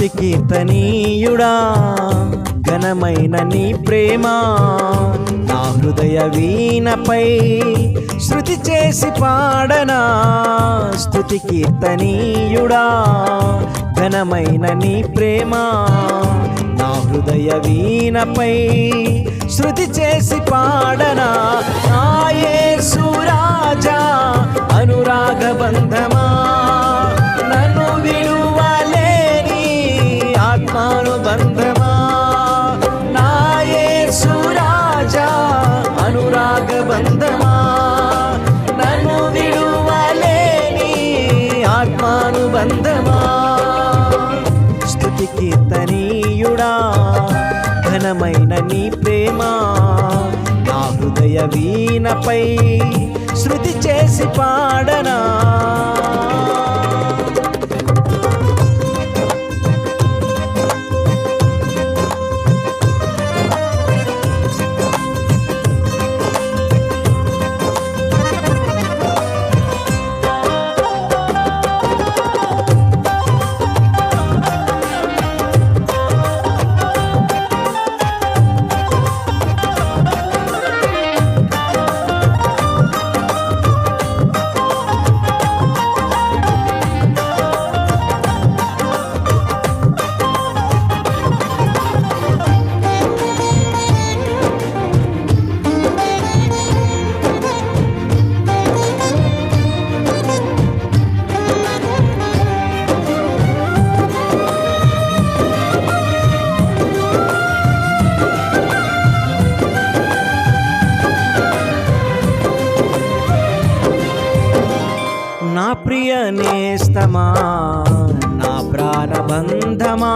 స్తుతి కీర్తనీయుడా ఘనమైన నీ ప్రేమ నా హృదయ వీణపై శృతి చేసి పాడనా. స్తుతి కీర్తనీయుడా ఘనమైన నీ ప్రేమ నా హృదయ వీణపై శృతి చేసి పాడనా. నా యేసు రాజా అనురాగ బంధమా నన్ను విడువలేని ఆత్మానుబంధమా. నా యేసు రాజా అనురాగ బంధమా నన్ను విడువలేని ఆత్మానుబంధమా. స్తుతి కీర్తనీయుడా ఘనమైన నీ ప్రేమ నా హృదయ వీణపై శృతి చేసి పాడనా. నా ప్రియ నేస్తమా నా ప్రాణబంధమా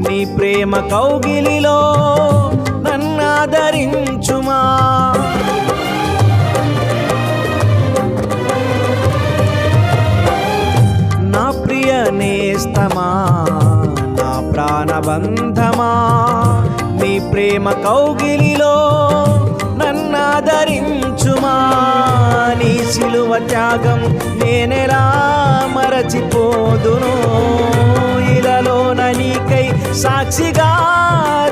నీ ప్రేమ కౌగిలిలో నన్నాదరించుమా. నా ప్రియ నేస్తమా నా ప్రాణబంధమా నీ ప్రేమ కౌగిలిలో నన్నాదరించుమా. నీ సిలువ త్యాగం నేనెలా మరచిపోదును, ఇలలోన నీకై సాక్షిగా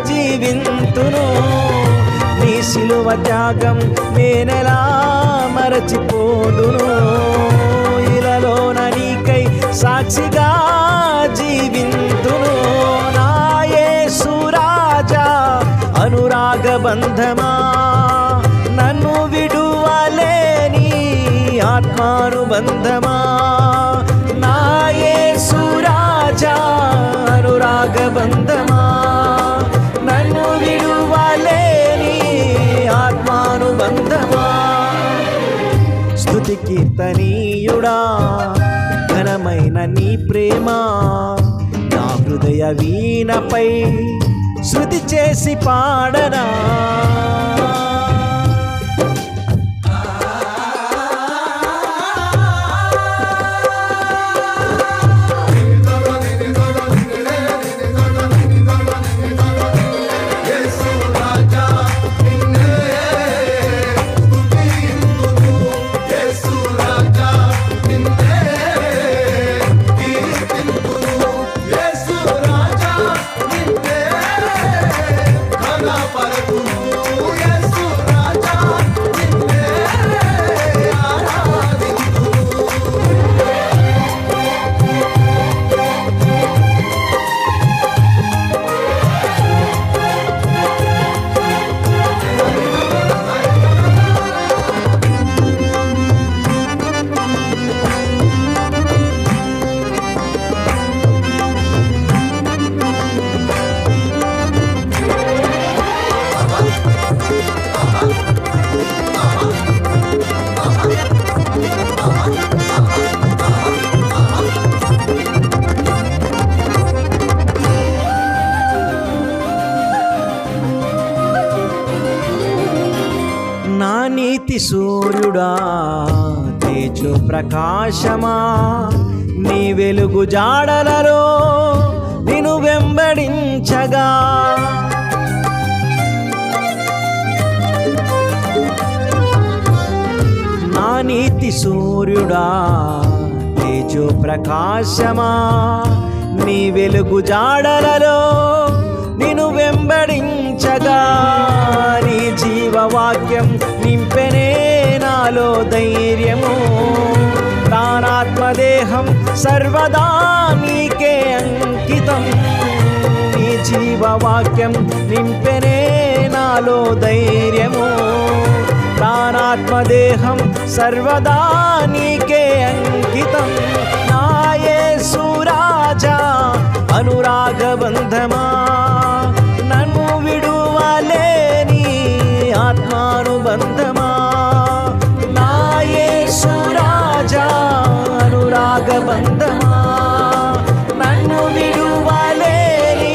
జీవింతును. నీ సిలువ త్యాగం నేనెలా మరచిపోదును, ఇలలోన నీకై సాక్షిగా జీవింతును. నా యేసు రాజా అనురాగ బంధమా నన్ను విడువలేని ఆత్మానుబంధమా. నా యేసు రాజా అనురాగ బంధమా నన్ను విడువలేని ఆత్మానుబంధమా. స్తుతి కీర్తనీయుడా ఘనమైన నీ ప్రేమ నా హృదయ వీణపై శృతి చేసి పాడనా. నా నీతి సూర్యుడా తేజో ప్రకాశమా నీ వెలుగు జాడలలో నిన్ను వెంబడించగా. నా నీతి సూర్యుడా తేజో ప్రకాశమా నీ వెలుగు జాడలలో నిన్ను వెంబడించగా నీ జీవవాక్యం నింపెనే నాలో ధైర్యము. ప్రాణాత్మదేహం సర్వదా నీకే అంకితం. నీ జీవవాక్యం నింపెనే నాలో ధైర్యము. ప్రాణాత్మదేహం సర్వదా నీకే అంకితం. నా యేసు రాజా అనురాగబంధమా, నన్ను విడువలేని ఆత్మానుబంధమా. నా యేసు రాజా అనురాగబంధమా, నన్ను విడువలేని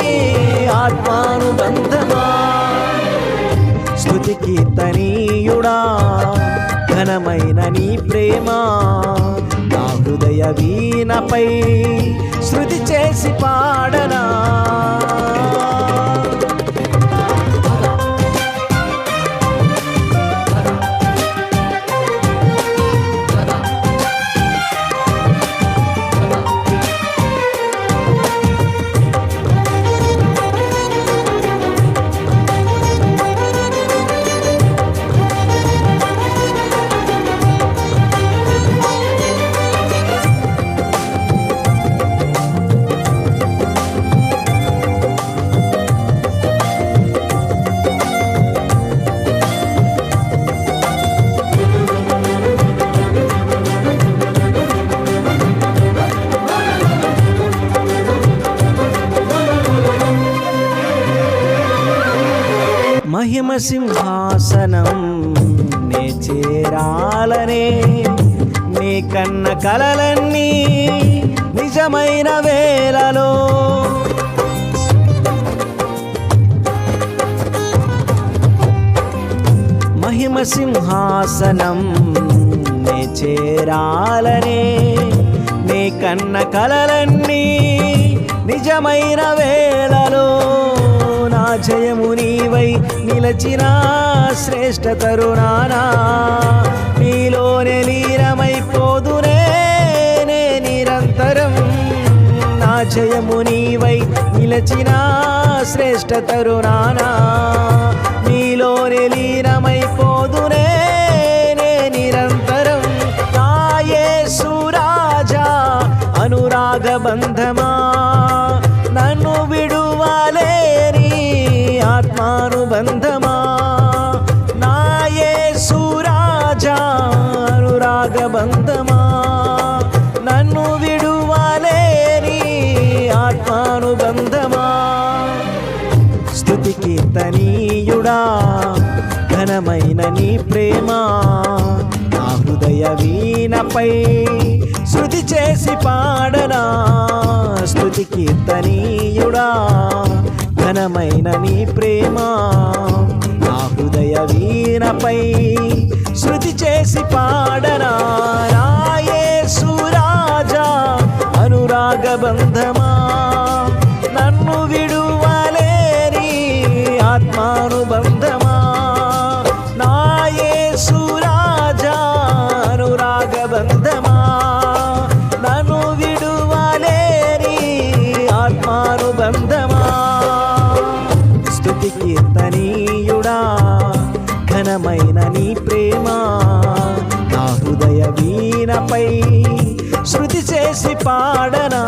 ఆత్మానుబంధమా. స్తుతి కీర్తనీయుడా ఘనమైన నీ ప్రేమ నా హృదయ వీణపై శృతి చేసి పాడనా. మహిమ సింహాసనం నే చేరాలనే నీ కన్న కలలన్నీ నిజమైన వేళలో. మహిమ సింహాసనం నే చేరాలనే నీ కన్న కలలన్నీ నిజమైన వేళలో. నా జయము నీవై నిలచిన శ్రేష్ఠ తరుణానా, నీలోనే లీనమైపోదునే నే నిరంతరం. నా జయము నీవై నిలచిన శ్రేష్ఠ తరుణానా, నీలోనే లీనమైపోదునే నే నిరంతరం. నా యేసు రాజా అనురాగబంధమా, నన్ను విడువలేని ఆత్మానుబంధమా. నా యేసు రాజా అనురాగబంధమా, నన్ను విడువలేని ఆత్మానుబంధమా. స్తుతి కీర్తనీయుడా ఘనమైన నీ ప్రేమ నా హృదయ వీణపై శృతి చేసి పాడనా. స్తుతి కీర్తనీయుడా ఘనమైన నీ ప్రేమ నా హృదయ వీణపై శృతి చేసి పాడనా. నా యేసు రాజా అనురాగబంధమా, నన్ను విడువలేని ఆత్మానుబంధమా. నా యేసు రాజా అనురాగబంధమా, నన్ను విడువలేని ఆత్మానుబంధమా. స్తుతి కీర్తనీయుడా ఘనమైన నీ ప్రేమ నా హృదయ వీణపై శృతి చేసి పాడనా.